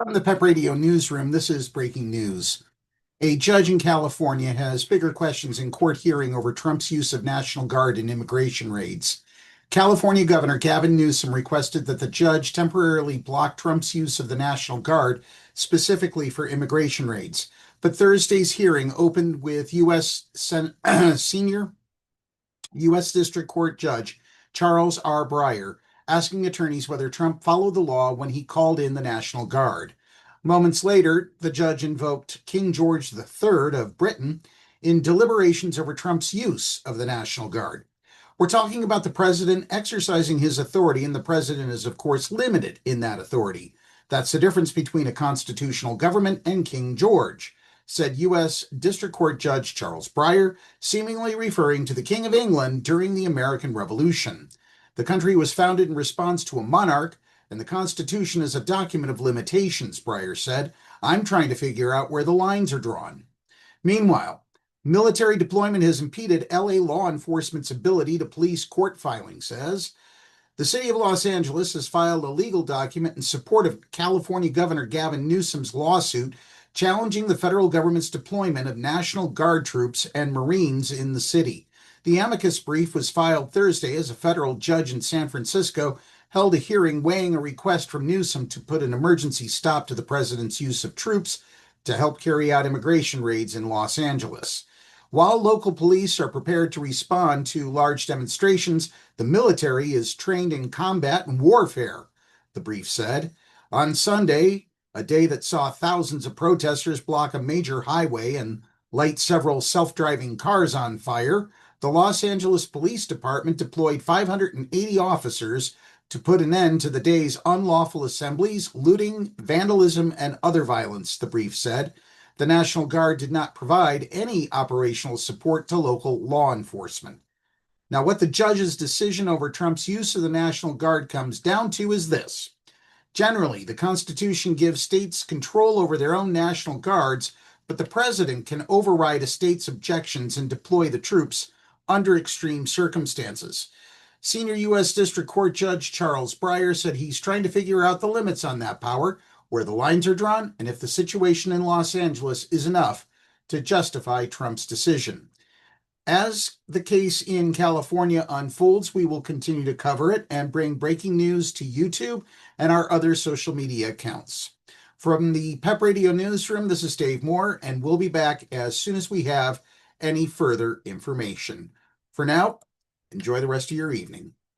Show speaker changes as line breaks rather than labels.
From the Pep Radio newsroom, this is breaking news. A judge in California has bigger questions in court hearing over Trump's use of National Guard in immigration raids. California Governor Gavin Newsom requested that the judge temporarily block Trump's use of the National Guard, specifically for immigration raids. But Thursday's hearing opened with senior U.S. District Court Judge Charles R. Breyer asking attorneys whether Trump followed the law when he called in the National Guard. Moments later, the judge invoked King George III of Britain in deliberations over Trump's use of the National Guard. We're talking about the president exercising his authority, and the president is, of course, limited in that authority. That's the difference between a constitutional government and King George, said U.S. District Court Judge Charles Breyer, seemingly referring to the King of England during the American Revolution. The country was founded in response to a monarch, and the Constitution is a document of limitations, Breyer said. I'm trying to figure out where the lines are drawn. Meanwhile, military deployment has impeded LA law enforcement's ability to police court filings, says. The city of Los Angeles has filed a legal document in support of California Governor Gavin Newsom's lawsuit challenging the federal government's deployment of National Guard troops and Marines in the city. The amicus brief was filed Thursday as a federal judge in San Francisco held a hearing weighing a request from Newsom to put an emergency stop to the president's use of troops to help carry out immigration raids in Los Angeles. While local police are prepared to respond to large demonstrations, the military is trained in combat and warfare, the brief said. On Sunday, a day that saw thousands of protesters block a major highway and light several self-driving cars on fire, the Los Angeles Police Department deployed 580 officers to put an end to the day's unlawful assemblies, looting, vandalism, and other violence, the brief said. The National Guard did not provide any operational support to local law enforcement. Now, what the judge's decision over Trump's use of the National Guard comes down to is this. Generally, the Constitution gives states control over their own National Guards, but the president can override a state's objections and deploy the troops under extreme circumstances. Senior U.S. District Court Judge Charles Breyer said he's trying to figure out the limits on that power, where the lines are drawn, and if the situation in Los Angeles is enough to justify Trump's decision. As the case in California unfolds, we will continue to cover it and bring breaking news to YouTube and our other social media accounts. From the Pep Radio newsroom, this is Dave Moore, and we'll be back as soon as we have any further information. For now, enjoy the rest of your evening.